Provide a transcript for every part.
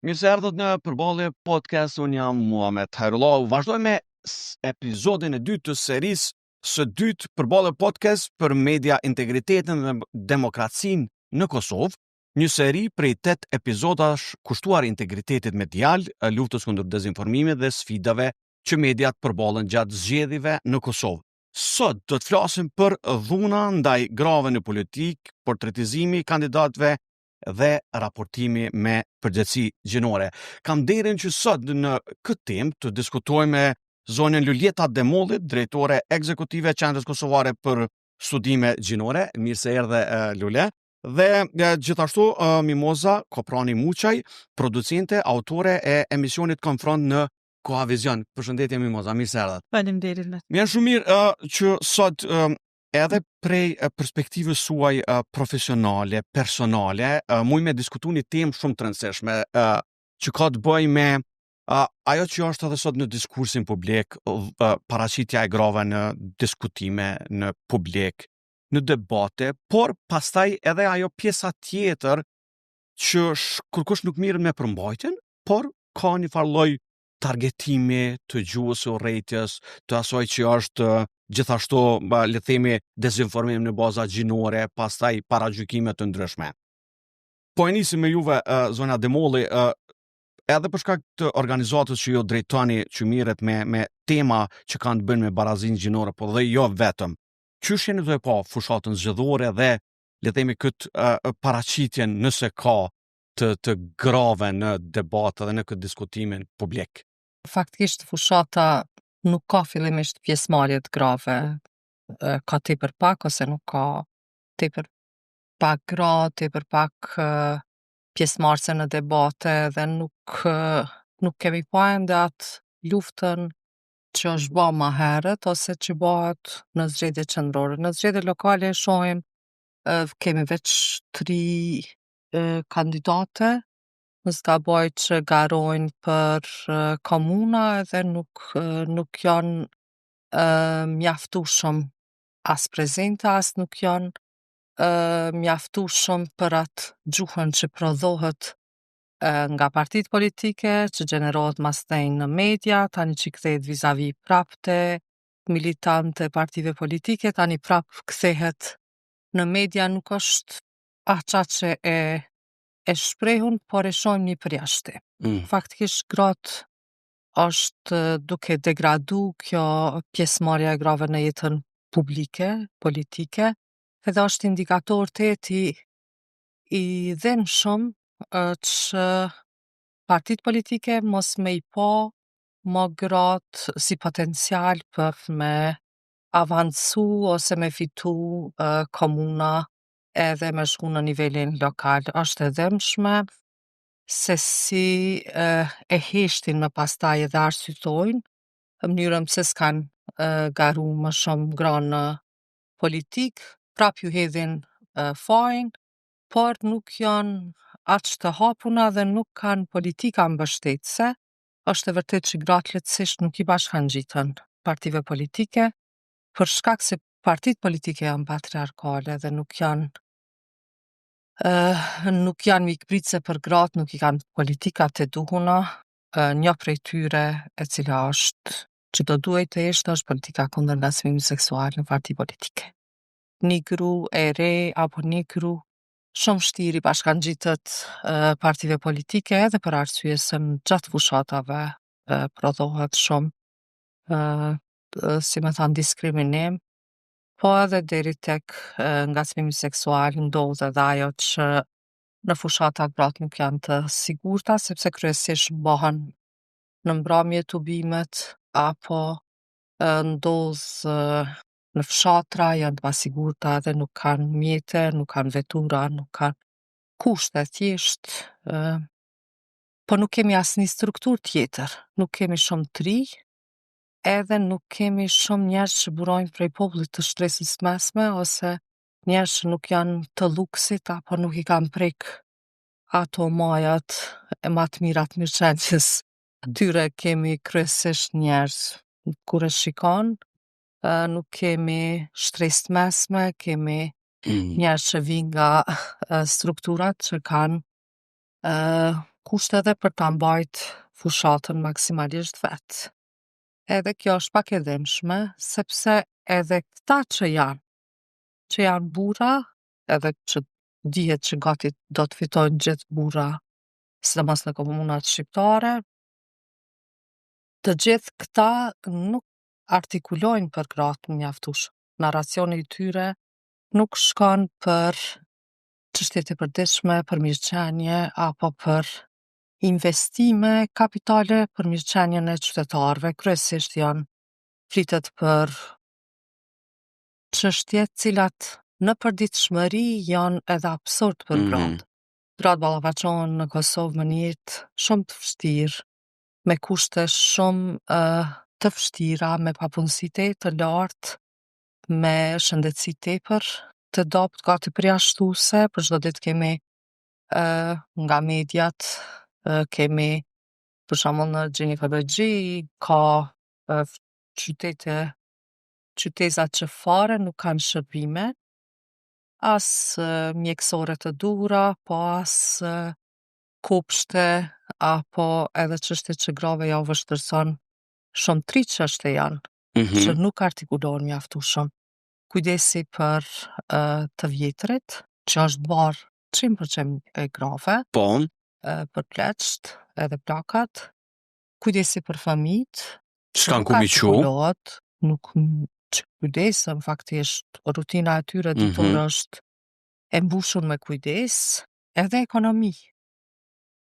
Mirë se erdhët në Përballje Podcast, unë jam Muhamet Hajrullahu. Vazhdoj me episodin e dytë të serisë së dytë Përballje Podcast për media, integritetin dhe demokracinë në Kosovë. Një seri prej 8 epizodash kushtuar integritetit medial, luftës kundër dezinformimit dhe sfidave që mediat përballen gjatë zgjedhjeve në Kosovë. Sot do të flasim për dhuna ndaj grave në politikë, portretizimi i kandidatëve dhe raportimi me përgjegjësi gjinore. Kam nderin që sot në këtë temë të diskutojmë me zonën Luljeta Demollit, drejtore ekzekutive e Qendrës Kosovare për Studime Gjinore. Mirë se erdhe Lule. Dhe gjithashtu Mimoza Koprani Muçaj, producente, autore e emisionit Konfront në Koavizion. Përshëndetje Mimoza, mirë se erdhe. Faleminderit. Më janë shumë mirë që sot edhe prej perspektivës suaj profesionale, personale, muj me diskutu një temë shumë të rëndësishme, që ka të bëj me ajo që është edhe sot në diskursin publik, paraqitja e grave në diskutime në publik, në debate, por pastaj edhe ajo pjesa tjetër që kërkush nuk mirën me përmbajtjen, por ka një farë lloj targetimi të gjuhës së urrëties, të asaj që është gjithashtu le të themi dezinformim në baza gjinore, pastaj paragjykime të ndryshme. Po e nisim me juve zona Demolli, edhe për shkak të organizatës që ju drejtoni, që mirret me tema që kanë të bëjnë me barazinë gjinore, por dhe jo vetëm. Qysh jeni duke pa fushatën zgjedhore dhe le të themi këtë paraqitjen nëse ka të grave në debatë dhe në këtë diskutimin publik? Faktikisht fushata nuk ka fillimisht pjesëmarrje të grave, ka tepër pak ose nuk ka tepër pak gra, tepër pak pjesëmarrëse në debate dhe nuk kemi pa ende atë luftën që është ba ma herët ose që bëhet në zgjedhje qendrore. Në zgjedhje lokale e shohim kemi veç 3 kandidate, mos gaboj që garojnë për komuna edhe nuk janë mjaftueshëm as prezente, as nuk janë mjaftueshëm për atë gjuhën që prodhohet nga partitë politike, që gjenerohet masnej në media, tani që kthehet vis-a-vis prapte militante partive politike, tani prap kthehet në media, nuk është aqqa që e shprehun, por e shohim një përjashti. Faktikisht gratë është duke degradu kjo pjesëmarrja e grave në jetën publike, politike, edhe është indikator i dhenshëm që partitë politike mos me i pa më gratë si potencial për me avancu ose me fitu komuna edhe me shku në nivelin lokal. Është e dëmshme se si e heshtin më pastaj edhe arsytojnë në mënyrën pse s'kan garu më shumë gra në politik, prap ju hedhin fajin, por nuk janë aq të hapuna dhe nuk kanë politika mbështetëse. Është e vërtetë që gratë lehtësisht nuk i bashkangjiten partive politike, për shkak se partitë politike janë patriarkale dhe nuk janë mikpritse për gratë, nuk i kanë politikat e duhuna. Një prej tyre e cila është që do duhet të ishte është politika kundër ngacmimit seksual në parti politike. Një gru e re apo një gru shumë vështirë i bashkangjitet partive politike edhe për arsye se në gjatë fushatave prodhohet shumë si me thanë diskriminim, po edhe deri tek ngacmimi seksual ndodh edhe ajo që në fushata gratë nuk janë të sigurta, sepse kryesisht bëhen në mbrëmje tubimet apo ndodh në fshatra, janë të pasigurta dhe nuk kanë mjete, nuk kanë vetura, nuk kanë kushte thjesht, po nuk kemi asnjë strukturë tjetër, nuk kemi shumë tri, edhe nuk kemi shumë njerëz që burojnë prej popullit të shtresës mesme ose njerëz që nuk janë të luksit apo nuk i kanë prek ato majat e ma të mirat mirëqendjes. Tyre kemi kryesisht njerëz kur e shikon, nuk kemi shtresë të mesme, kemi njerëz që vijnë nga strukturat që kanë kushte edhe për ta mbajt fushatën maksimalisht vet. Edhe kjo është pak e dhëmshme, sepse edhe këta që janë burra, edhe që dihet që gati do të fitojnë gjithë burra, sidomos në komunat shqiptare, të gjithë këta nuk artikulojnë për gratë mjaftueshëm. Narracioni i tyre nuk shkon për çështjet e përditshme, për mirëqenie apo për investime kapitale për mirëqenien e qytetarëve. Kryesisht flitet për çështje cilat në përditshmëri janë edhe absurd për gratë. Gratë ballafaqohen në Kosovë me një jetë shumë të vështirë, me kushte shumë të vështira, me papunësi të lartë, me shëndetësi tepër të dobët, gati përjashtuese. Për çdo ditë kemi nga mediat, kemi për shembull në ginekologji, ka qyteza që fare nuk kanë shërbime, as mjekësore të duhura, po as kopshte, apo edhe çështje që grave ja u vështirëson shumë 3 çështje janë, që nuk artikulohen mjaftueshëm. Kujdesi për të vjetrit, që është barë 100% e grave, Po, për pleqt edhe plakat. Kujdesi për fëmijët, s'kan ku mi qu. artikulohet, nuk që kujdesën faktisht, rutina e tyre ditore është e mbushur me kujdes, edhe ekonomi.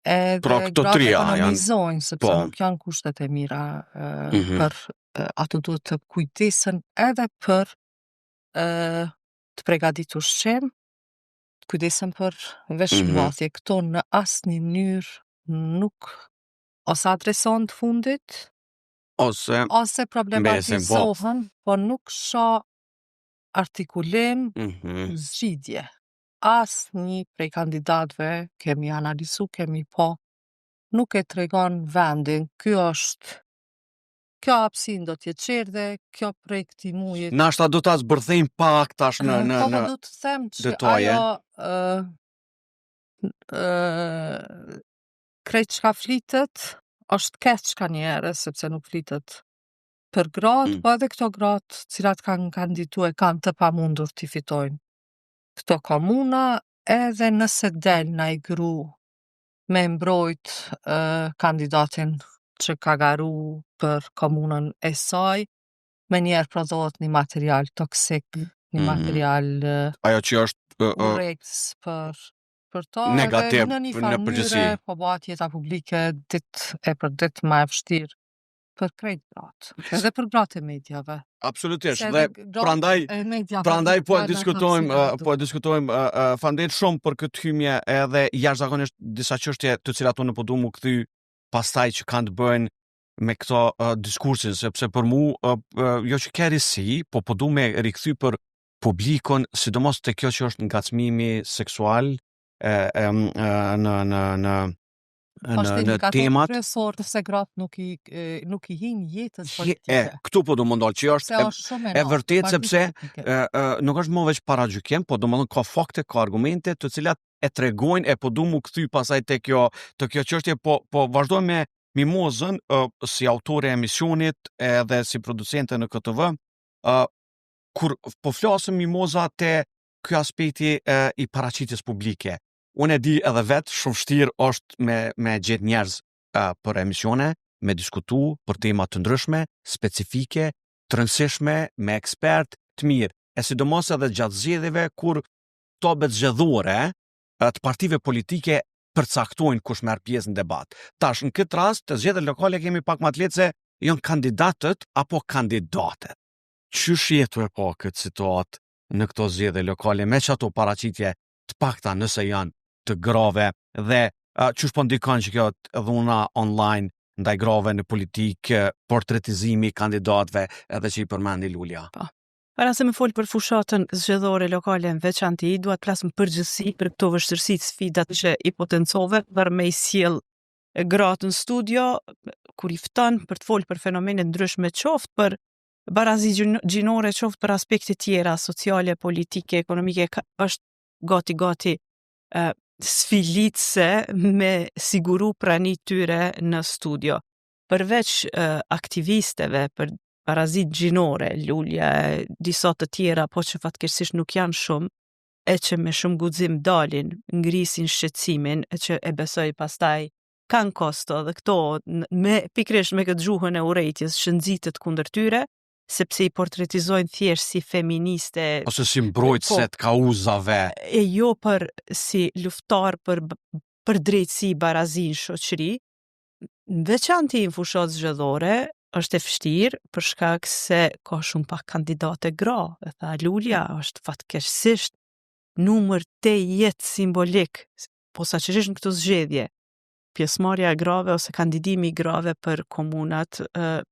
Edhe Pra, këto gratë trija ekonomizojnë, sepse po. nuk janë kushtet e mira për ato duhet të kujdesen edhe për të përgatitur ushqim, të kujdesen për veshmbathje. Këto në asnjë mënyrë nuk ose adresohen të fundit, ose problematizohen, po nuk shoh artikulim, zgjidhje. Asnjë prej kandidatëve kemi analizu, kemi po, nuk e tregon vendin. Kjo hapësinë do t'jetë çerdhe, kjo prej këtij mujit. Nashta do ta zbërthejmë pak tash në Po do të them që detaje. ajo krejt çka flitet është keq ka njerë, sepse nuk flitet për gratë, po edhe këto gratë cilat kanë kandidatuar kanë të pamundur t'i fitojnë këto komuna, edhe nëse del naj gru me mbrojt kandidatin që ka garu për komunën e saj, me njerë prodhohet një material toksik, një material ajo që është urrejtës për to, negativ edhe në një në farë përgjithësi. mënyre po bëhet jeta publike ditë e për ditë më e vështirë për krejt gratë, edhe për gratë e medjave. Absolutisht, dhe prandaj po diskutojmë faleminderit shumë për këtë hymje, edhe jashtëzakonisht disa çështje të cilat unë po du mu kthy pastaj që kanë të bëjnë me këto diskursin, sepse për mu jo që ke risi, po du me rikthy për publikun, sidomos te kjo që është ngacmimi seksual në temat. Kryesor se gratë nuk i hinë jetës politike. Këtu po du më ndollë që është e vërtet, sepse nuk është më veç paragjykim, po du më ndollë ka fakte, ka argumente të cilat e tregojnë, e po du mu kthy pasaj të kjo çështje, po vazhdojmë me Mimozën si autore e emisionit edhe si producente në KTV, kur po flasëm Mimoza te ky aspekti i paraqitjes publike. Unë e di edhe vetë, shumë vështirë është me gjetë njerëz për emisione, me diskutu për tema të ndryshme, specifike, të rëndësishme, me ekspert të mirë, e sidomos edhe gjatë zgjedhjeve kur tobet zgjedhore të partive politike përcaktojnë kush merr pjesë në debat. Tash, në këtë rast, të zgjedhjet lokale kemi pak më të lehtë se janë kandidatët apo kandidatet. Qysh jetu e po këtë situatë në këto zgjedhje lokale me çato paraqitje të pakta nëse janë të grave, dhe qysh po ndikon që kjo dhuna online ndaj grave në politikë, portretizimi kandidatëve edhe që i përmendi Lulja. Para se me fol për fushatën zgjedhore lokale në veçanti, dua të flas në përgjithësi për këto vështirësitë, sfidat që i potencove për me i sjell gratë në studio, kur i fton për të folur për fenomene ndryshme, qoftë për barazi gjinore, qoftë për aspekte tjera sociale, politike, ekonomike, është gati sfilitse me siguru prani tyre në studio. Përveç aktivisteve, për parazit gjinore, lulja e disa të tjera, po që fatkeqësisht nuk janë shumë, e që me shumë guxim dalin, ngrisin shqetësimin, e që e besoj pastaj kanë kosto dhe këto pikrisht me këtë gjuhën e urrejtjes që nxitet kundër tyre, sepse i portretizojnë thjesht si feministe ose si mbrojtëse të kauzave e jo për si luftar për drejtësi barazi në shoqëri. Në veçanti në fushat zgjedhore është e vështirë për shkak se ka shumë pak kandidate gra. E tha Lulja është fatkeqësisht numër te jetë simbolik, posaçërisht në këtë zgjedhje. Pjesëmarrja e grave ose kandidimi i grave për komunat,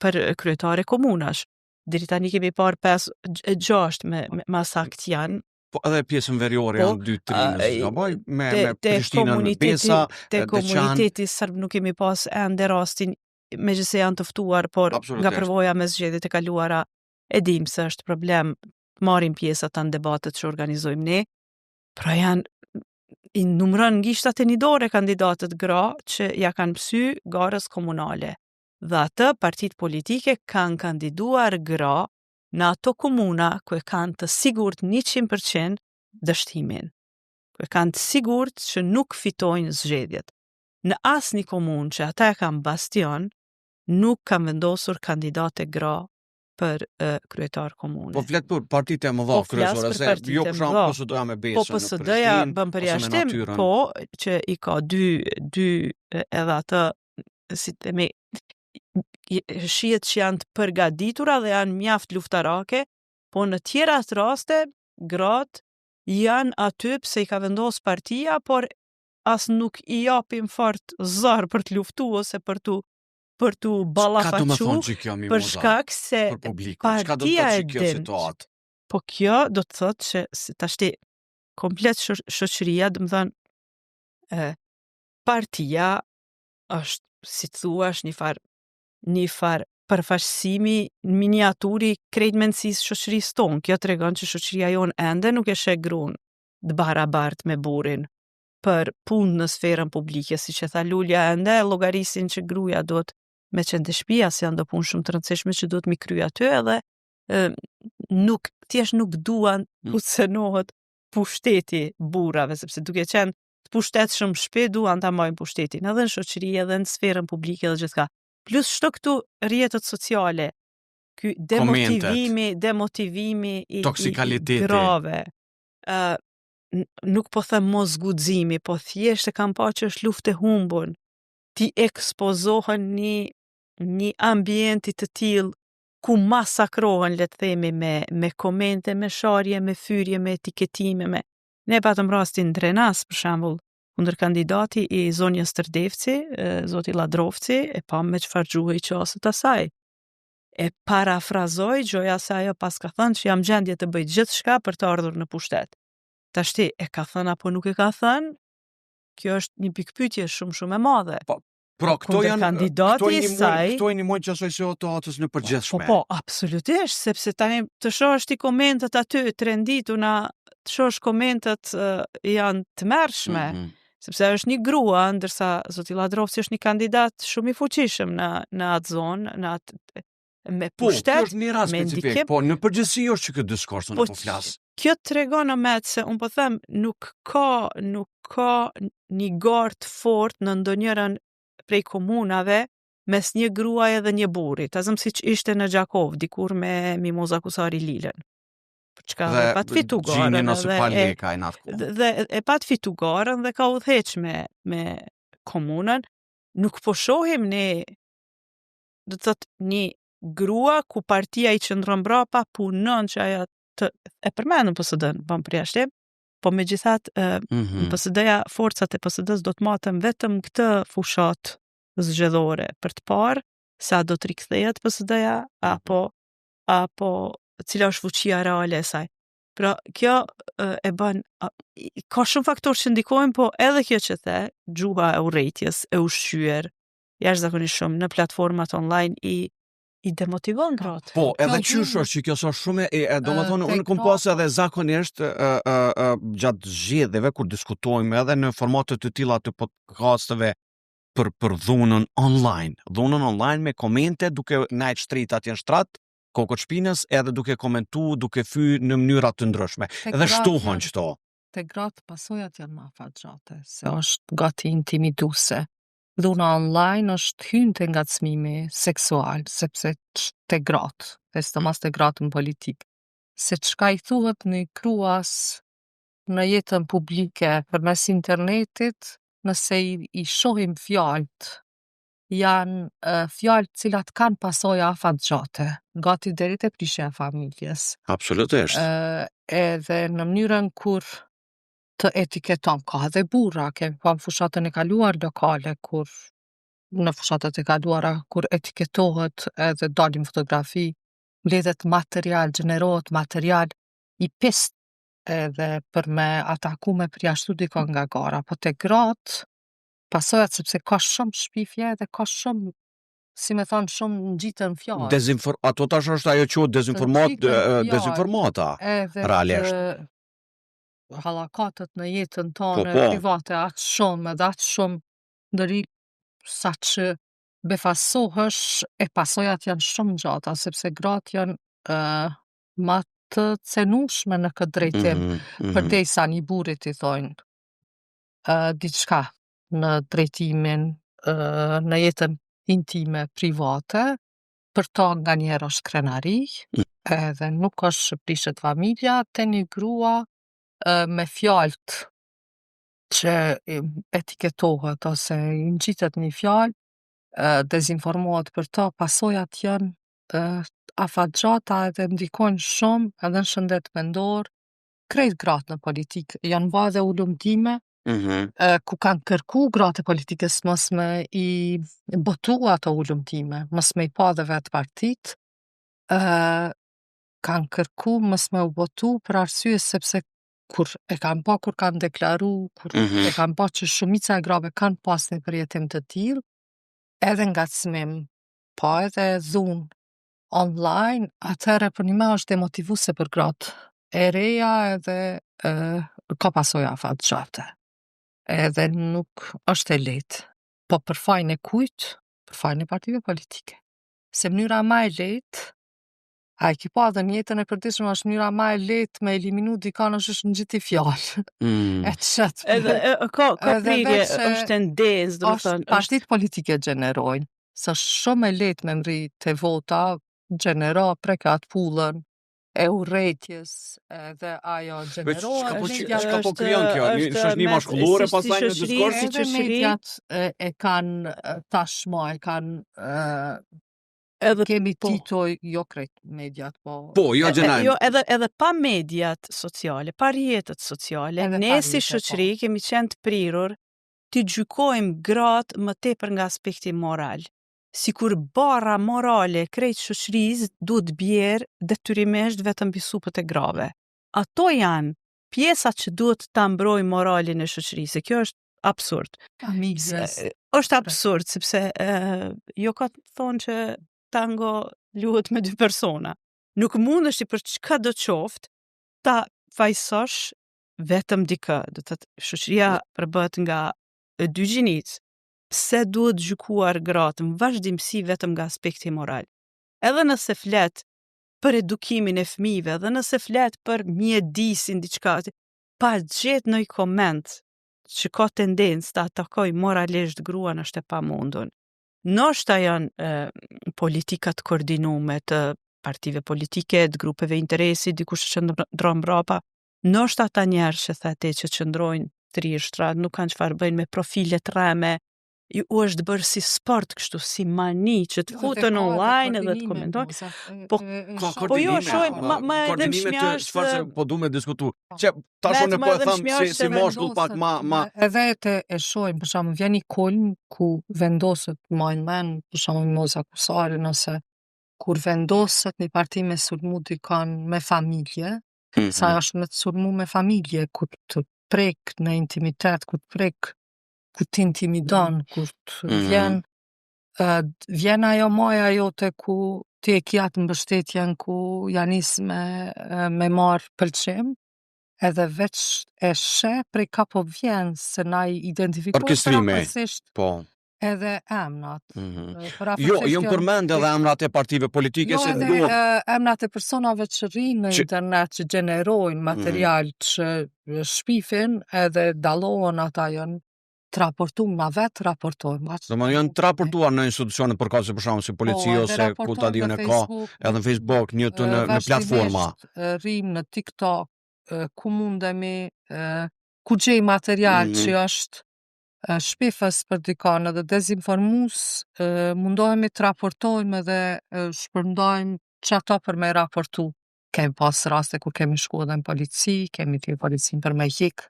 për kryetare komunash. Deri tani kemi parë 5-6 me masakt janë. Po edhe pjesën veriore janë 2-3 nëse gaboj me Prishtinën me Besa, te komuniteti serb nuk kemi pas ende rastin, megjithëse janë të ftuar, por nga përvoja me zgjedhjet e kaluara e dim se është problem marrin pjesë ata në debatet që organizojmë ne. Pra i numëron gishtat e një dore kandidatët gra që ja kanë psy garës komunale. Dhe atë partitë politike kanë kandiduar gra në ato komuna ku e kanë të sigurt 100% dështimin. Ku e kanë të sigurt që nuk fitojnë zgjedhjet. Në asnjë komunë që ata e kanë bastion, nuk kanë vendosur kandidate gra për kryetar komune. Po flet për partitë e mëdha kryesore, se jo për shkak PSD-ja me Besën. Po PSD-ja bën përjashtim, po që i ka dy edhe atë si themi shihet që janë të përgatitura dhe janë mjaft luftarake, po në tjera raste gratë janë aty pse i ka vendos partia, por as nuk i japin fort zor për të luftuar ose për tu ballafaçu, për shkak se partia e din. Po kjo do të thotë që tashti komplet shoqëria, do të thënë partia është, si thuash, një far përfaqësimi në miniaturi krejt mendësisë shoqërisë tonë. Kjo tregon që shoqëria jonë ende nuk e sheh gruan të barabartë me burrin për punë në sferën publike, siç e tha Lulja, ende llogarisin që gruaja duhet me qenë të shtëpia, se janë do punë shumë të rëndësishme që duhet mi kry aty, edhe nuk duan pusënohet pushteti burrave, sepse duke qenë të pushtetshëm shtëpi duan ta marrin pushtetin edhe në shoqëri edhe në sferën publike dhe gjithka. Plus shto këtu rrjetet sociale, ky demotivimi i grave, nuk po them mos guximi, po thjesht e kam pa që është luftë e humbur. Ti ekspozohen një ambienti të tillë ku masakrohen, le të themi, me komente, me sharje, me fyrje, me etiketime, ne patëm rastin Drenas, për shembull, kundër kandidati i zonjës Tërdevci, zoti Ladrovci, e pa me çfarë gjuhë i qasët asaj. E parafrazoj gjoja se ajo pas ka thënë që jam gjendje të bëj gjithçka për të ardhur në pushtet. Tashti, e ka thënë apo nuk e ka thënë? Kjo është një pikpyetje shumë e madhe. Pra këto janë një moj qasoj se otoatës në përgjithshme. Po, absolutisht, sepse tani të shohësh ti komentet aty, të rendituna, të shohësh komentet janë të mërshme, sepse është një grua, ndërsa zoti Ladrovci është një kandidat shumë i fuqishëm në atë zonë, me pushtet, është një rast specifik, po në përgjithësi është që këtë diskurs unë po flas. Kjo tregon amet se unë po them nuk ka një garë të fortë në ndonjërin prej komunave mes një gruaje dhe një burri, tazëm siç ishte në Gjakov dikur me Mimoza Kusari Lilën. Dhe gjinin ose Paleka në atë kohë. Dhe e pat fitu garën dhe ka udhëheq me komunën. Nuk po shohim ne, do të thotë, një grua ku partia i qëndron brapa, punon që ajo e përmendën PSD-n, bën përjashtim, po megjithatë PSD-ja, forcat e PSD-s do të maten vetëm këtë fushat zgjedhore për të parë sa do të rikthehet PSD-ja apo cila është fuqia reale e saj. Pra, kjo e bën, ka shumë faktorë që ndikojnë, po edhe kjo që the, gjuha e urrejtjes, e ushqyer, jashtëzakonisht shumë në platformat online i i demotivon gratë. Po, edhe Kjo qysh është që kjo është shumë domethënë te unë kom pas edhe zakonisht gjatë zgjedhjeve kur diskutojmë edhe në formate të tilla të podcasteve për dhunën online. Dhunën online me komente duke najt shtrit atje në shtrat, kokot shpinës edhe duke komentu, duke fy në mënyra të ndryshme. Edhe shtohen qëto. Te gratë pasojat janë më afatgjate, se është gati intimiduese. Dhuna online është hyrë te ngacmimi seksual, sepse te gratë, sidomos te gratë në politikë. Se çka i thuhet në kruas në jetën publike përmes internetit, nëse i shohim fjalët, janë fjalë cilat kanë pasoja afatgjate, gati deri te prishja e familjes. Absolutisht. Edhe në mënyrën kur të etiketon, ka edhe burra, kemi pa në fushatën e kaluar lokale, kur në fushatët e kaluara, kur etiketohet edhe dalin fotografi, mbledhet material, gjenerohet material i pist edhe për me ataku me përjashtu dikon nga gara. Po te gratë, pasojat sepse ka shumë shpifje dhe ka shumë, si me thonë, shumë ngjitën fjalë. Ato tash është ajo quhet dezinformata. Edhe realisht. Hallakatët në jetën tonë Po. private atë shumë edhe atë shumë ndëri sa që befasohesh e pasojat janë shumë gjata, sepse gratë janë ma të cenushme në këtë drejtim, përderisa një burrit i thojnë diçka në drejtimin në jetën intime private, për to nganjëherë është krenari, edhe nuk është prishet familja, te një grua me fjalët që etiketohet ose i ngjitet një fjalë, dezinformohet për to, pasojat janë afatgjata edhe ndikojnë shumë edhe në shëndet mendor. Krejt gratë në politikë janë ba dhe ulumtime, ku kanë kërku gratë e politikës mos me i botu ato ulumtime, mos me i pa dhe vetë partit, kanë kërku mos me u botu për arsye sepse kur e kanë pa, kur kanë deklaru, kur e kanë pa që shumica e grave kanë pas një përjetim të tillë, edhe ngacmim, pa edhe dhunë online, atëherë për një me është demotivuese për gratë e reja edhe ka pasoja afatgjate. Edhe nuk është e lehtë. Po për fajin e kujt? Për fajin e partive politike. Se mënyra ma e lehtë, a i ki pa dhe në jetën e përditshme është mënyra ma e lehtë me eliminu dikon është në gjithi fjallë. E të shetë. Edhe ka prirje, është tendencë, do të thonë. Partitë politike gjenerojnë, së shumë e lehtë me mri te vota, gjenero prekat pullën e urrejtjes edhe ajo gjenerohet. Çka po krijon kjo? Është një mashkullore pastaj në diskurs. Edhe mediat e kanë tashmë, e kanë edhe kemi titoj, jo krejt mediat, po. Po, jo gjenajnë. Jo, edhe pa mediat sociale, pa rrjetet sociale, ne si shoqëri kemi qenë të prirur të gjykojmë gratë më tepër nga aspekti moral. Sikur barra morale krejt shoqërisë duhet bjerë detyrimisht vetëm mbi supët e grave. Ato janë pjesat që duhet ta mbrojnë moralin e shoqërisë. Kjo është absurd. Është absurd sepse jo ka të thonë që tango luhet me dy persona. Nuk mundesh për çka do qoftë ta fajsosh vetëm dikë. Do të thotë shoqëria përbëhet nga dy gjinic. Pse duhet gjykuar gratë në vazhdimsi vetëm nga aspekti moral? Edhe nëse flet për edukimin e fëmijëve, edhe nëse flet për mjedisin diçka, pa gjetë ndonjë koment që ka tendencë të atakoj moralisht gruan është e pamundur. Ndoshta janë politikat koordinume të partive politike, të grupeve interesi, dikush që qëndron mbrapa. Ndoshta ata njerëz që thatë që qëndrojnë trishtra, nuk kanë çfarë bëjnë me profile të rreme. U është bërë si sport kështu, si mani që të futën online edhe të komentojnë. Po jo, shojmë, ma edhe më shmjasht... Çfarë se po du me diskutu. Që tash unë po e thëmë si mashkull pak ma... Edhe e shojmë, për shembull vjen një kolm ku vendoset majnë men, për shembull Moza Kusari, nëse kur vendoset një parti me sulmu dikon me familje, sa është me të sulmu me familje, ku të prek në intimitet, ku të prek ku t'intimidon, kur t'vjen ajo maja jote ku ti e ki atë mbështetjen ku ja nis me marr pëlqim, edhe veç e sheh prej ka po vjen se na i identifikojmë Orkestrime. përafërsisht Po. edhe emnat. Jo, Përafërsisht jo më përmend edhe emrat e partive politike Jo, se edhe duhet. emrat e personave që rrinë në internet, që gjenerojnë material që shpifin edhe dallohen ata janë të raportuar, na vetë raportojmë. Domethënë janë të raportuar në institucione përkatëse për shkak si polici ose ku ta diun e ka, edhe në Facebook, në platforma. Rrim në TikTok, ku mundemi, ku gjej material që është shpifës për dikon edhe dezinformues, mundohemi të raportojmë edhe shpërndajmë që ato për me raportu. Kemi pas raste kur kemi shku edhe në polici, kemi të policin për me hik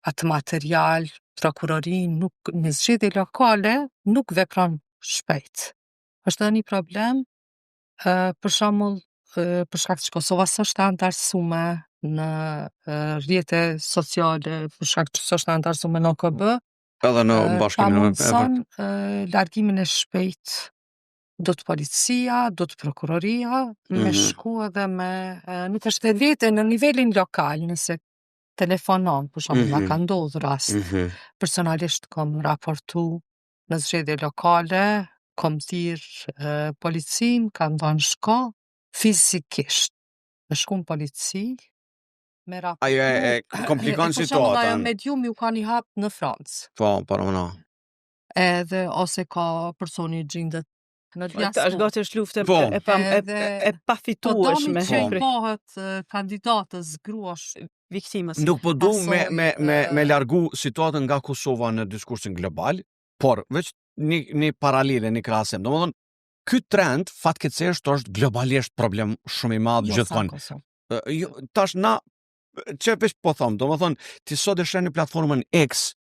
atë material, prokurorin nuk, në zgjedhje lokale nuk vepron shpejt. Është edhe një problem, për shembull, për shkak që Kosova s'është antarësume në rrjete sociale, për shkak që s'është antarësume në OKB, edhe në bashkimin e mëson largimin e shpejt do të policia, do të prokuroria, me shku edhe me, nuk është e vete në nivelin lokal, nëse telefonon, për shembull, na ka ndodhur rast. Personalisht kom raportu në zgjedhje lokale, kom thirr policin, kanë thënë shko fizikisht. Me shku në polici, me raportu. Ajo e komplikon situatën. Për shembull, ajo medium ju ka një hap në Francë. Po, no. Edhe ose ka personi gjendet në diasporë. Është gati është luftë e pafitueshme. Po domi që bëhet kandidatës gruash viktimës. Nuk po du me largu situatën nga Kosova në diskursin global, por veç një paralele, një krahasim. Domethënë, ky trend fatkeqësisht është globalisht problem shumë i madh gjithmonë. Tash na që veç po them, domethënë, ti sot e sheh në platformën X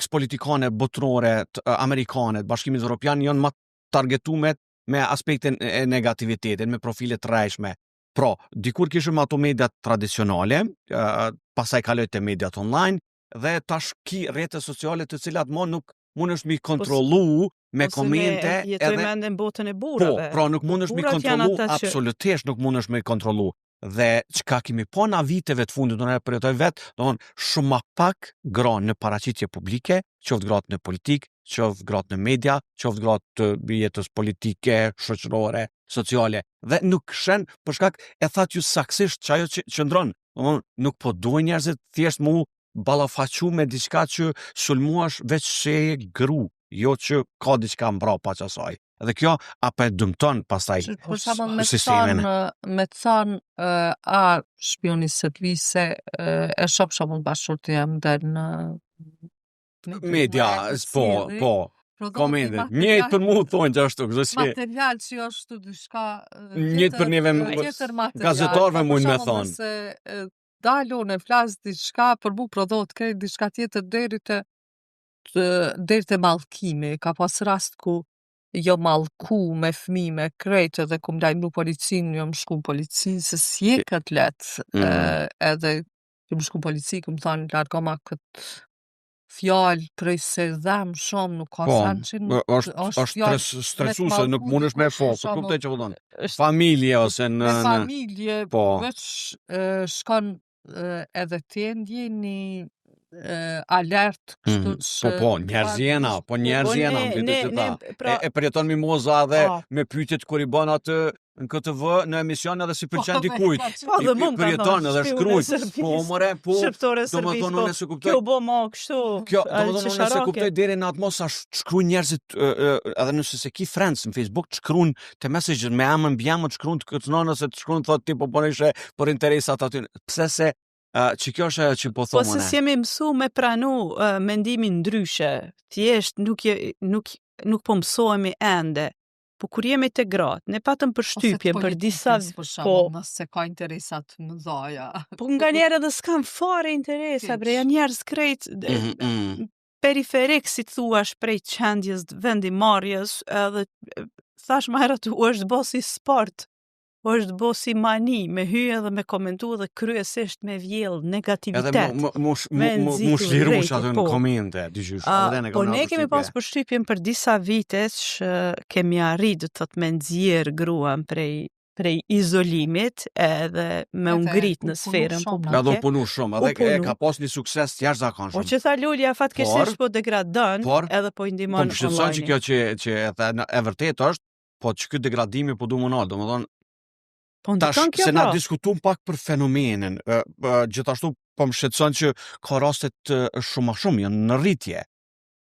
politikane botërore amerikane, Bashkimit Evropian janë më targetuar me aspektin e negativitetit, me profile të rrejshme. Pra, dikur kishim ato mediat tradicionale, pasaj kaloj te mediat online, dhe tash ki rrjete sociale të cilat mo nuk mundesh mi kontrollu me komente. Jetojmë ende në botën e burrave. Po, pra nuk mundesh mi kontrollu, absolutisht nuk mundesh mi kontrollu. Dhe çka kemi pa na viteve të fundit, unë e përjetoj vetë, domthon shumë më pak gra në paraqitje publike, qoftë gratë në politik, qoftë gratë në media, qoftë gratë të jetës politike, shoqërore, sociale, dhe nuk shen për shkak e thatë ju saksisht që ajo që qëndron. Nuk po duhen njerëzit thjesht mu ballafaqu me diçka që sulmuash veç sheje gru, jo që ka diçka mbrapa asaj. Dhe kjo apo e dëmton pastaj sistemin. Me thon a shpioni servise e shoh shumë bashkëtorët jam në media, po. Komente. Njëjtë për mu thonë që ashtu, kështu si material që është diçka njëjtë për neve gazetarëve mund me thonë. Se dalon e flas diçka për mu prodhot krejt diçka tjetër deri te mallkimi. Ka pas rast ku jo mallku me fëmijë me krejt edhe ku më lajmëru policin, jo më shku në polici, se si e këtë letë, edhe jo më shku në polici, ku më thonë, largoma këtë fjalë prej se dhem shumë, nuk ka sanë që është stresuese, nuk mundesh me fokë, kuptoj që vëllon. Familje ose në familje, veç shkon edhe ti ndjeni alert kështu që njerëz jena e përjeton mimoza dhe me pyetjet kur i bën atë në KTV në emision edhe si pëlqen dikujt përjeton edhe shkruaj shqiptore servis kjo bo më kështu kjo domethënë unë se kuptoj deri në atë mos sa shkruajnë njerëzit edhe nëse se ki friends në Facebook shkruajnë te mesazhet me emrin mbi emër shkruajnë të kërcënon ose të shkruajnë thotë ti po bënishe për interesat aty pse se që kjo është ajo që po thonë. Po se jemi mësu me pranu mendimin ndryshe, thjesht nuk po mësohemi ende. Po kur jemi te gratë, ne patëm përshtypje për disa nëse ka interesat më dhaja. Po nga njerë edhe s'kan fare interesa, bre, janë njerëz krejt periferik, si thuash, prej qendjes vendimarrjes, edhe thash më herët u është bosi sport. është bo si mani, me hy edhe me komentu dhe kryesisht me vjell Edhe negativitet. mu shliru që atë në komente, dyqysh. Po ne kemi pas përshtypjen për disa vite që kemi arrit, do të thot, me nxjerr gruan prej izolimit edhe me ngrit në sferën publike. Edhe u punu shumë, edhe ka pas një sukses të jashtëzakonshëm. Po që tha Lulja fatkeqësisht po degradon, edhe po i ndihmon online. Po shqetëson që kjo që e vërtet është, po që ky degradimi po du më nalë, domethënë tash se na diskutum pak për fenomenin, gjithashtu po më shqetëson që ka rastet shumë janë në rritje.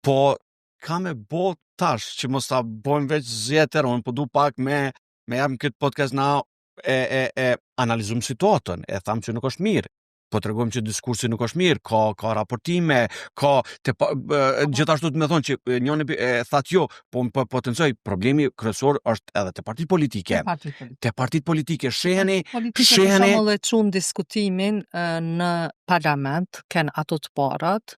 Po ka me bo tash që mos ta bojmë veç zjetër, unë po du pak me jam këtë podcast na e analizum situatën, e tham që nuk është mirë, po të regojmë që diskursi nuk është mirë, ka raportime, gjithashtu të me thonë që njënë e thatë jo, po më potencoj, problemi kryesor është edhe të partit politike. Të partit politike, sheheni... Politikë për shumë dhe qunë diskutimin në parlament, ken ato të parat,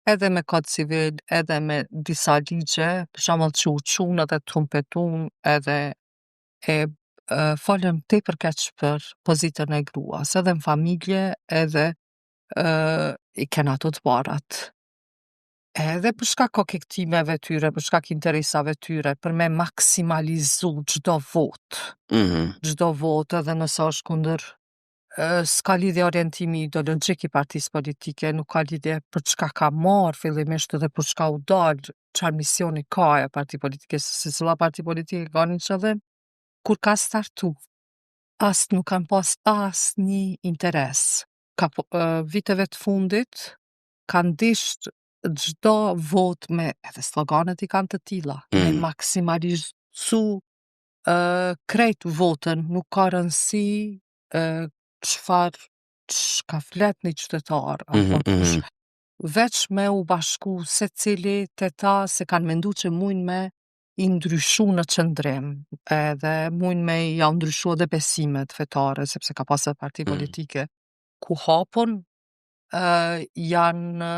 edhe me kod civil, edhe me disa ligje, për shumë që u qunë edhe trumpetun, edhe folëm te përkeq për pozitën e gruas, edhe në familje, edhe i kena ato të parat. Edhe për shka kokektimeve tyre, për shka interesave tyre, për me maksimalizu gjdo vot. Gjdo vot edhe nësa është kunder, s'ka lidhje orientimi ideologjik i partisë politike, nuk ka lidhje për çka ka marrë fillimisht edhe për çka u dalë, çfarë misioni ka e parti politike, se cilla parti politike ka një qëllim. Kur ka startu, nuk kanë pas një interes. Viteve të fundit, kanë disht gjdo vot me, edhe sloganet i kanë të tilla, me maksimalizu krejt votën, nuk ka rëndësi çka flet një qytetar, veç me u bashku se cili të ta se kanë mendu që mujnë me i ndryshu në qëndrim, edhe mujnë me i ndryshu edhe besimet fetare, sepse ka pasë parti politike, ku hapun janë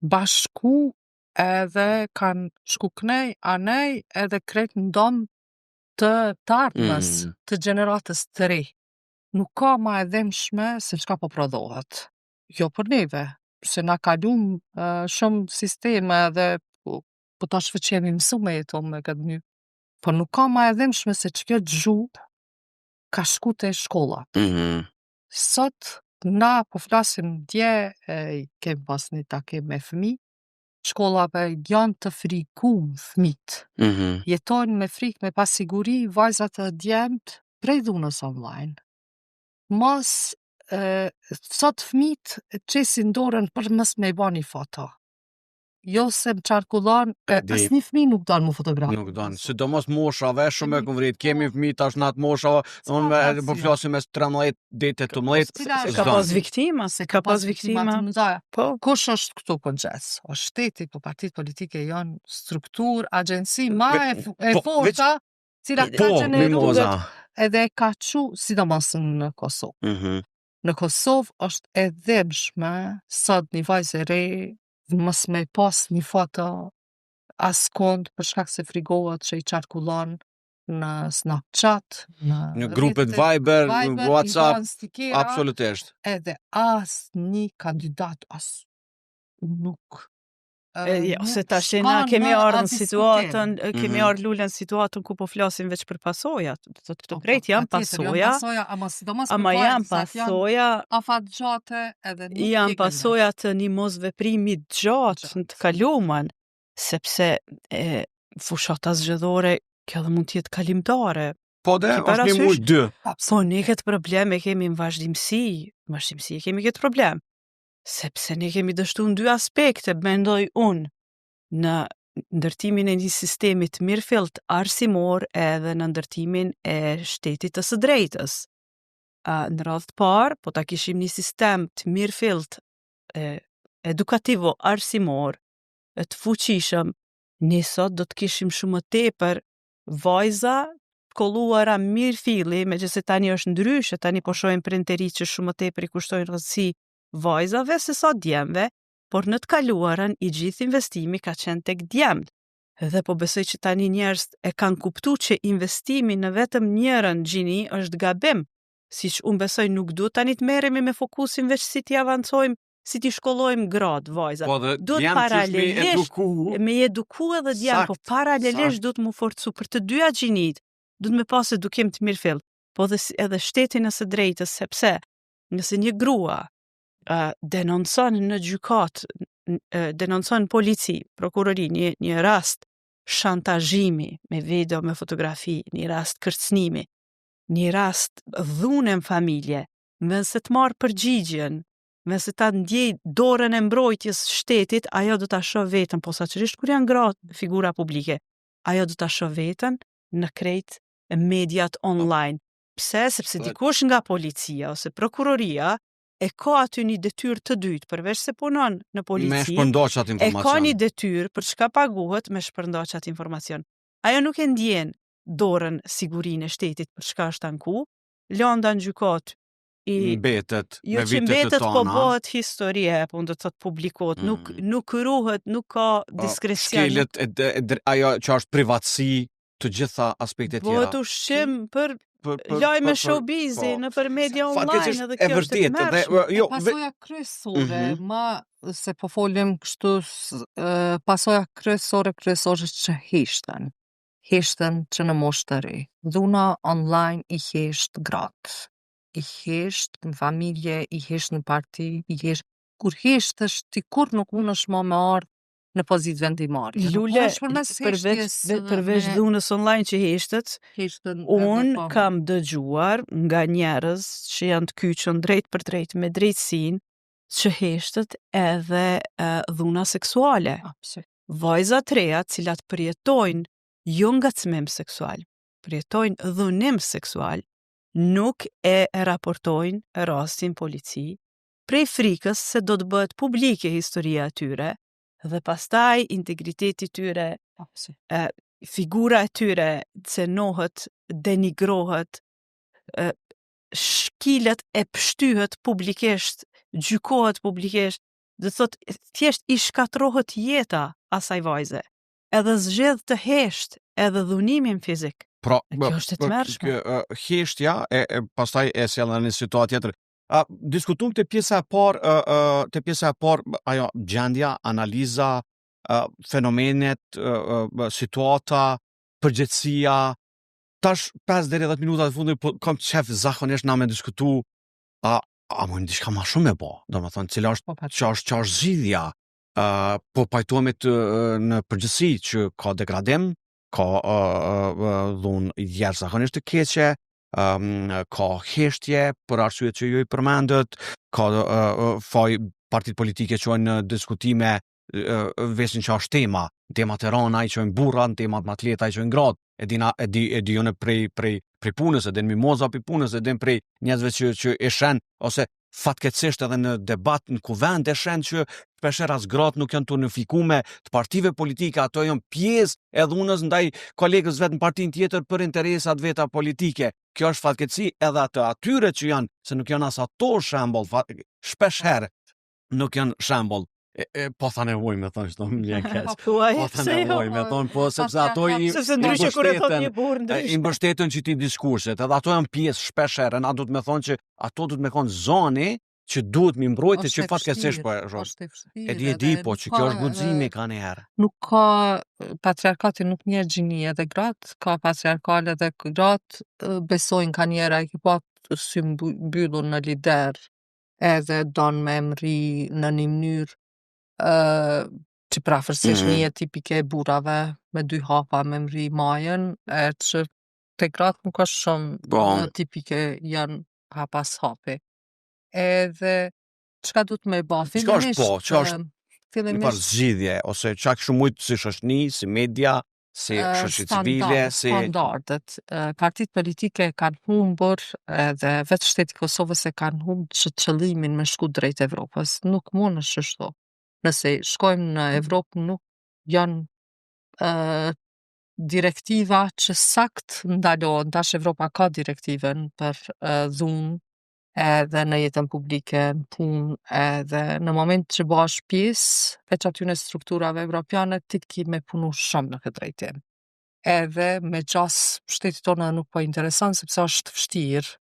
bashku edhe kanë shku knej, anej, edhe krejt në dom të ardhmes, të gjeneratës të ri. Nuk ka ma e dhemshme se çka po prodhohet. Jo për neve, se na kalum shumë sisteme dhe po tash që jemi mësu me jeton me këtë mënyrë. Po nuk ka ma e dhemshme se që kjo gjuhë ka shku te shkollat. Sot, na po flasim dje, kemi pas një takim me fëmijë, shkollave janë të frikum fëmijët. Jetojnë me frikë, me pasiguri, vajzat e djemët prej dhunës online. Mos, sot fëmijët qesin dorën për mës me i ba një foto. Jo se më qarkullon, asnjë fëmijë nuk don mu fotografi. Nuk don, sidomos moshave, shumë e konvrit. Kemi fëmijë tash në atë moshave, unë po flasim mes 13 deri 18. Ka pas viktima, se ka pas viktima. Po, kush është këtu përgjes? O shteti, po partitë politike janë strukturë, agjenci ma e forta, cila ka gjeneruar edhe ka çu, sidomos në Kosovë. Në Kosovë është e dhëmshme sot një vajzë e re mos me pas një foto askond për shkak se frigohet që i qarkullon në Snapchat, në grupet Viber, në WhatsApp, absolutisht. Edhe as një kandidat nuk se tash na kemi ardhur në situatën, kemi ardhur Lula në situatën ku po flasim veç për pasojat. Do të krejt janë pasoja, ama janë pasoja, afatgjate edhe nuk janë pasoja të një mosveprimi gjatë në të kaluar, sepse fushata zgjedhore kjo dhe mund të jetë kalimtare. Po dhe, është një mujtë dë. Po, ne këtë problem e kemi në vazhdimësi e kemi këtë problem. Sepse ne kemi dështu në dy aspekte, mendoj unë, në ndërtimin e një sistemi të mirëfillt arsimor edhe në ndërtimin e shtetit të së drejtës. Në radhë të parë, po ta kishim një sistem të mirëfillt edukativo arsimor të fuqishëm, ne sot do të kishim shumë më tepër vajza kolluara mirëfilli, megjithëse tani është ndryshe, tani po shohim printeri që shumë më tepër i kushtojnë rëndësi vajzave se sa djemve, por në të kaluarën i gjithë investimi ka qenë tek djemët. Dhe po besoj që tani njerëz e kanë kuptuar që investimi në vetëm njërën gjini është gabim. Siç unë besoj nuk duhet tani të merremi me fokusin veç si t'i avancojmë, si t'i shkollojmë gratë, vajza. Po dhe Duhet djem qysh me paralelisht eduku. me eduku edhe djem, po Sakt, paralelisht sakt. duhet mu forcu për të dyja gjinit. Duhet me pas edukim të mirëfill, po edhe shtetin e së drejtës, sepse nëse një grua denoncon në gjykat, denoncon polici, prokurori, një rast shantazhimi me video, me fotografi, një rast kërcënimi, një rast dhune në familje, nëse të marrë përgjigjen, nëse ta ndjej dorën e mbrojtjes shtetit, ajo do ta shoh veten, posaçërisht kur janë gratë figura publike, ajo do ta shoh veten në krejt mediat online. Pse? Sepse dikush nga policia ose prokuroria e ka aty një detyrë të dytë, përveç se punon në Me polici, shpërndoq atë e ka informacion. një detyrë për çka paguhet me shpërndaq atë informacion. Ajo nuk e ndjen dorën sigurinë e shtetit për çka është anku, lënda në gjykat Mbetet jo me që vitet mbetet, të po tona. bëhet historie, po do të thotë publikohet, nuk ruhet, nuk ka diskrecion. Shkelet ajo që është privatësi, të gjitha aspektet tjera. Bëhet ushqim për Për lajme showbizi në për media online, edhe kjo është e tmerrshme. jo, Pasoja kryesore, ma se po folim kështu, pasoja kryesore që heshtën që në moshë të re. Dhuna online i hesht gratë, i hesht në familje, i hesht në parti, i hesht. Kur heshtësh, ti kur nuk mundesh më me ardh në pozitë vendimarrje. Lule, përveç dhunës online që heshtet, unë kam dëgjuar nga njerëz që janë të kyçën drejt për drejt me drejtsin, që heshtet edhe dhuna seksuale. Vajza të reja, cilat përjetojnë jo ngacmim seksual, përjetojnë dhunim seksual, nuk e raportojnë rastin polici, prej frikës se do të bëhet publike historia atyre, dhe pastaj integriteti tyre, figura e tyre cenohet, denigrohet, shkilet e pshtyhet publikisht, gjykohet publikisht, dhe thot thjesht i shkatrohet jeta asaj vajze, edhe zgjedh të hesht edhe dhunimin fizik. Pra, kjo është e tmerrshme. Heshtja pastaj e sjell në një situatë tjetër. Diskutum të pjesa e parë, ajo gjendja, analiza, fenomenet, situata, përgjithësia. Tash 5 deri 10 minuta të fundit po kam qef zakonisht na me diskutu a mund diçka më shumë me bë. Domethënë, cila është zgjidhja. Po pajtohemi në përgjithësi që ka degradim, ka dhunë jashtëzakonisht të keqe, ka heshtje për arsyet që ju i përmendët, ka faj partit politike që në diskutime vesin që është tema të rana i qojnë burra, temat më të lehta i qojnë gratë, e di jone prej punës, e din mimoza për punës, e din prej njerëzve që e shen, ose fatkeqësisht edhe në debat në kuvend e shen që shpeshherë as gratë nuk janë të unifikume të partive politike, ato janë pjesë e dhunës ndaj kolegës vetë në partinë tjetër për interesat veta politike. Kjo është fatkeqësi edhe atyre që janë, se nuk janë as ato shembull, shpeshherë nuk janë shembull. Po thanë nevoj me thonë që të më vjen keq. Po thanë nevoj me thonë, po sepse ato i mbështetën që ti diskurset, edhe ato janë pjesë shpeshherë, na duhet me thonë që ato duhet me konë zoni që duhet mi mbrojtë që fatkeqësisht po e di po që kjo është guximi ka një herë. Nuk ka patriarkati, nuk njeh gjini edhe gratë, ka patriarkale dhe gratë besojnë ka njëra i kipat si mbyllur në lider, edhe don me mri në një mënyrë që prafërsisht një tipike e burrave me 2 hapa me mri majën, që te gratë nuk është shumë tipike, janë hapas hapi. Edhe çka duhet me bë? Çka është një par zgjidhje ose çka kështu shumë si shoqëni, si media, si shoqëri civile, si standardet. Partitë politike kanë humbur edhe vetë shteti i Kosovës e kanë humbur qëllimin me shku drejt Evropës. Nuk mund është kështu. Nëse shkojmë në Evropë nuk janë direktiva që sakt ndalohen, tash Evropa ka direktiven për dhunë edhe në jetën publike, në punë, edhe në moment që bash pjesë, veç aty në strukturave evropiane, ti ki me punu shumë në këtë drejtim. Edhe me gjas shtetit tonë nuk po intereson, sepse është vështirë.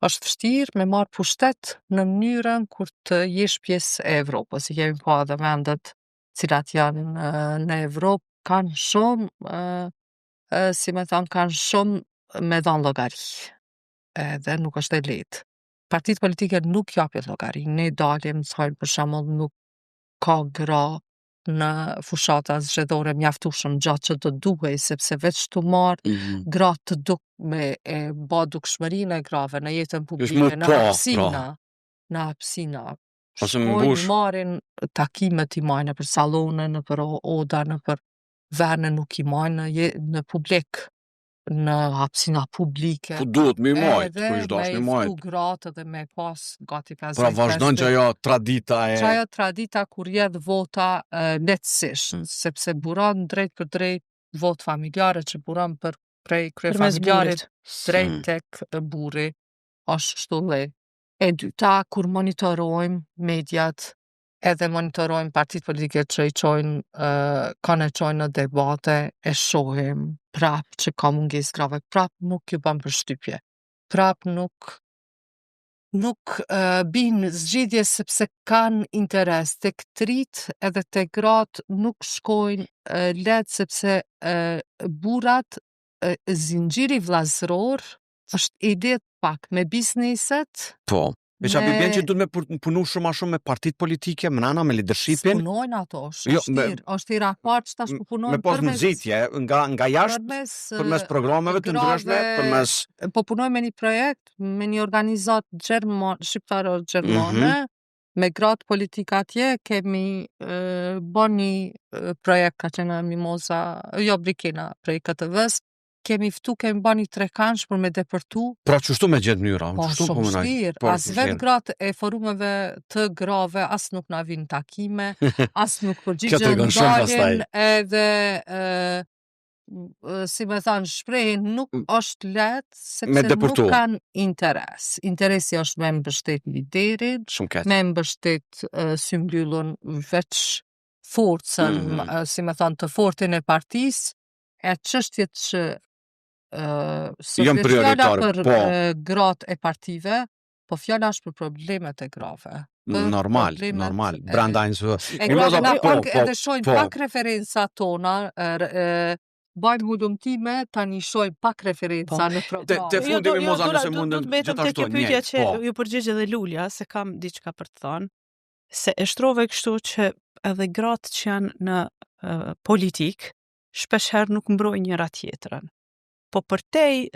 Është vështirë me marrë pushtet në mënyrën kur të jesh pjesë e Evropës. Si kemi pa edhe vendet cilat janë në Evropë, kanë shumë, si me thonë, kanë shumë me dhanë llogari. Edhe nuk është e lehtë. Partitë politike nuk japin llogari. Ne dalim, thojnë për shembull, nuk ka gra në fushata zgjedhore mjaftueshëm gjatë që do duhej, sepse veç tu marrë gra të me e ba dukshmërinë e grave në jetën publike, në hapësina. Shkojnë, marrin takimet i majnë për sallone, në për oda, në për verne nuk i majnë në publik. Në hapësina publike. Po duhet me majt, po ish dash me majt. Edhe me ftu gratë dhe me pas gati 50. Pra vazhdon që ajo tradita e... Që ajo tradita kur jedh vota lehtësisht, sepse buron drejt për drejt vot familjare që buron prej kryefamiljarit drejt tek burri, është kështu lloj. E dyta, kur monitorojmë mediat, edhe monitorojmë partitë politike që i çojnë, kanë e çojnë në debate, e shohim prap që ka mungesë grave, prap nuk ju bën përshtypje. Prap nuk bin zgjidhje sepse kanë interes. Tek trit edhe tek gratë nuk shkojnë lehtë sepse burrat, zinxhiri vllazëror është ide pak me bizneset. Po. Veç a bjen që duhet me punu shumë me partitë politike, mënana, me leadershipin. Punojnë ato, është vështirë. Është i rakpar që tash po punojnë me pas nxitje nga jashtë, përmes programeve të ndryshme, përmes... Po punojnë me një projekt, me një organizatë shqiptare gjermane, me gratë politika atje, kemi bën një projekt ka qenë Mimoza, jo Brikina, prej KTV-s, kemi bën një trekansh për me depërtu. Pra qështu me gjetë mënyra? Po shumë vështirë, as vetë gratë e forumeve të grave, as nuk na vinë takime, as nuk përgjigjen dalin, edhe si me thanë shprehin, nuk është lehtë, sepse nuk kanë interes. Interesi është me mbështet liderin, me mbështet si mbyllun veç forcën, si me thanë të fortin e partisë, e çështjet që së fjalla për gratë e partive, po fjalla është për problemet e grave. Normal. Brandajnë së... Edhe shojnë pak referenca tona, bajmë hudumtime, tani shojnë pak referenca në program. Te fundi Mimoza nëse mundën gjithashtu një. Që ju përgjigje dhe Lulja, se kam diçka për të thënë, se e shtrove kështu që edhe gratë që janë në politik, shpeshherë nuk mbrojnë njëra tjetrën. Po përtej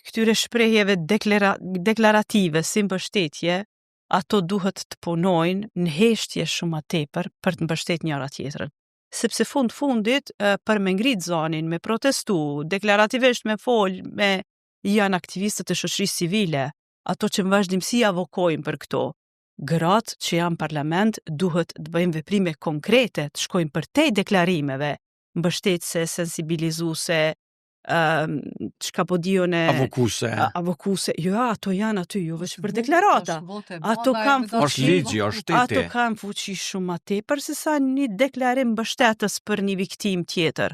këtyre shprehjeve deklarative si mbështetje, ato duhet të punojnë në heshtje shumë më tepër për të mbështetur njëra tjetrën. Sepse fundit për me ngrit zonin, me protestu, deklarativisht me fol, me janë aktivistët e shoqërisë civile, ato që në vazhdimsi avokojnë për këto. Gratë që janë parlament duhet të bëjmë veprime konkrete, të shkojnë përtej deklarimeve, mbështetëse, sensibilizuese, çka po dione avokuse, jo ato janë aty, jo veç për deklarata. Ato kanë fuqi shumë më tepër se sa një deklarim mbështetës për një viktim tjetër.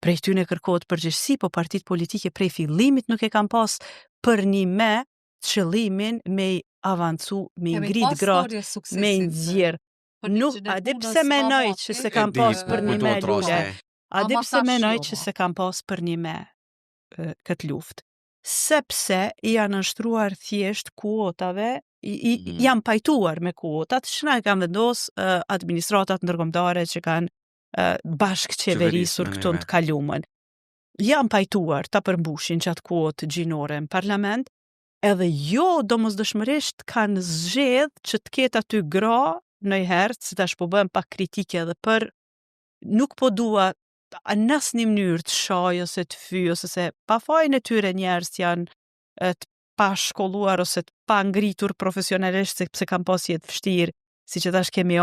Prej tyne kërkohet përgjegjësi, po partitë politike prej fillimit nuk e kanë pas për një me qëllimin me avancu, me ngrit gratë, me nxjerr. Nuk, a di pse menoj që se kanë pas për një me Lule. A di pse menoj që se kam pas për një me këtë luftë? Sepse janë nështruar thjesht kuotave, janë pajtuar me kuotat, që na e kanë vendos administratat ndërkombëtare që kanë bashkë qeverisur këto të kalumën. Janë pajtuar ta përmbushin qatë kuotë gjinore në parlament, edhe jo domosdoshmërisht kanë zgjedh që të ketë aty gra në herë, si tash po bën pak kritike edhe për nuk po dua në asnjë mënyrë të shaj ose të fyj ose se pa fajin e tyre njerëz janë të pa shkolluar ose të pa ngritur profesionalisht sepse kanë pas jetë vështirë, siç tash kemi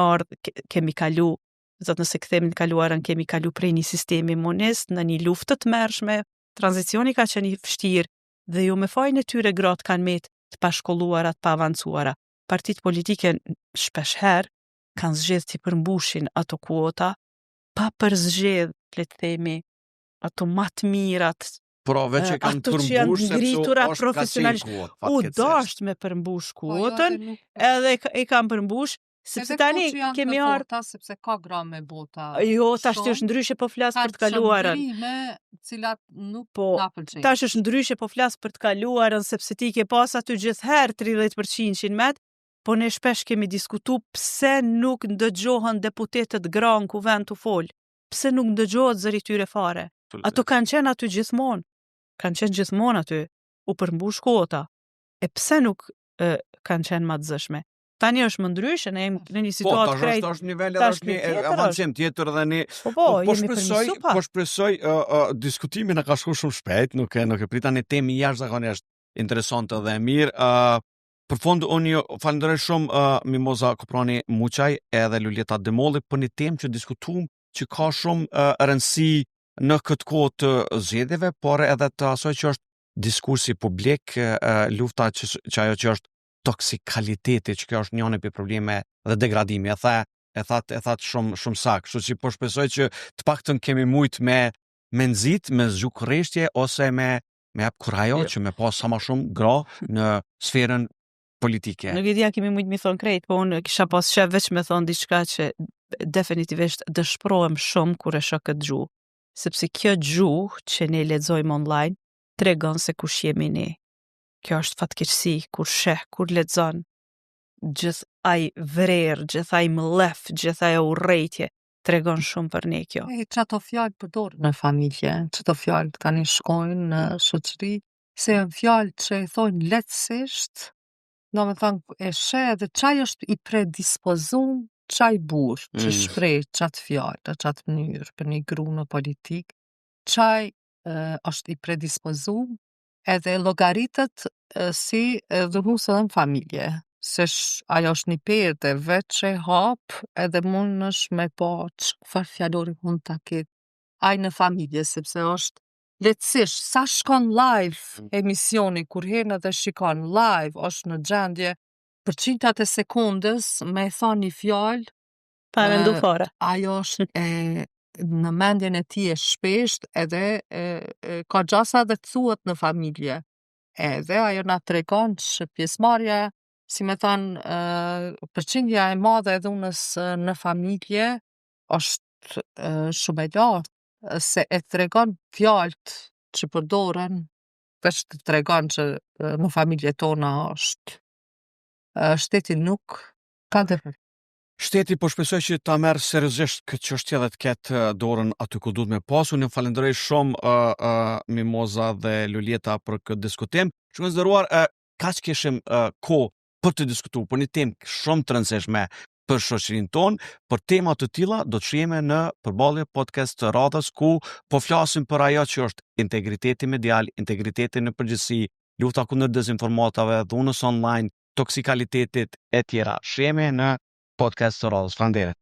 kemi kalu, nëse kthemi në kaluarën kemi kalu prej një sistemi monist në një luftë të tmerrshme, tranzicioni ka qenë i vështirë dhe jo me fajin e tyre gratë kanë met të pashkolluara, të pa avancuara. Partitë politike shpesh herë kanë zgjedhë të përmbushin ato kuota pa përzgjedh, le të themi, ato më të mirat, Prove që kanë ato që janë përmbush sepse ngritura është profesionalisht. ka qenë kuot, U fatkeqësisht. dasht me përmbush kuotën, nuk edhe e kanë përmbush, sepse tani kemi ardhur. sepse ka gra me bota. Jo, tash shumë, është ndryshe, po flas ka për të kaluarën. qëndrime, cilat nuk Po, na pëlqejnë. tash është ndryshe, po flas për të kaluarën, sepse ti ke pas aty gjithherë 30% met, po ne shpesh kemi diskutu pse nuk ndëgjohen deputetët gra në kuvend të fol. Pse nuk ndëgjohet zëri tyre fare. Ato kanë qenë aty gjithmonë. Kanë qenë gjithmonë aty, u përmbush kuota. E pse nuk kanë qenë më të zëshme? Tani është më ndryshe, ne jemi në një situatë krejt. Po, tash është nivel tash edhe tjetër një avancim tjetër dhe ne Po, jemi përmirësuar. po shpresoj diskutimi na ka shkuar shumë shpejt, nuk e prita një temë jashtëzakonisht interesante dhe e mirë. Për fond unë ju falenderoj shumë Mimoza Koprani Muçaj edhe Lulieta Demolli për një temë që diskutuam që ka shumë rëndësi në këtë kohë të zgjedhjeve, por edhe të asaj që është diskursi publik, lufta që ajo që është toksikaliteti, që kjo është njëri prej probleme dhe degradimi. E thatë shumë saktë. Kështu që po shpresoj që të paktën kemi mujt me nxit, me zgjuk rreshtje ose me hap kurajo që me pas sa më shumë gra në sferën politike. Nuk e dia kemi mujt mi thon krejt, po unë kisha pas shef veç me thon diçka që definitivisht dëshpërohem shumë kur e shoh këtë gjuhë, sepse kjo gjuhë që ne lexojmë online tregon se kush jemi ne. Kjo është fatkeqësi kur sheh, kur lexon gjithë ai vrerë, gjithë ai mlef, gjithë ajo urrëtie tregon shumë për ne kjo. Çato fjalë përdor në familje, çato fjalë tani shkojnë në shoqëri, se janë fjalë që e thonë lehtësisht, domethënë e sheh edhe çaj është i predispozuar, çaj burr që shpreh çatë fjalë, në çatë mënyrë për një gru në politik, çaj është i predispozuar edhe llogaritet si dhunues edhe në familje. Se ajo është një perde veç e hap edhe mund është me pa çfarë fjalori mund ta ketë ai në familje, sepse është lehtësisht sa shkon live emisioni kur herën edhe shikon live është në gjendje për qintat e sekondës me thonë një fjalë Pa mendu fare. ajo është në mendjen e tij e shpesht edhe ka gjasa dhe të thuhet në familje. Edhe ajo na tregon që pjesëmarrja, si me thënë, përqindja e madhe e dhunës në familje është shumë e lartë, se e tregon fjalët që përdoren, veç të tregon që në familje tona është shteti nuk ka ndërhyrje. Shteti po shpresoj që ta merr seriozisht këtë çështje dhe të ketë dorën aty ku duhet me pas. Unë ju falenderoj shumë Mimoza dhe Lulieta për këtë diskutim. Shumë nderuar, kaq kishim kohë për të diskutuar për një temë shumë të rëndësishme për shoqërinë tonë, për tema të tilla do të shihemi në përballje podcast të radhës ku po flasim për ajo që është integriteti medial, integriteti në përgjithësi, lufta kundër dezinformatave, dhunës online, toksikalitetit e tjera. Shihemi në podcast të radhës. Faleminderit.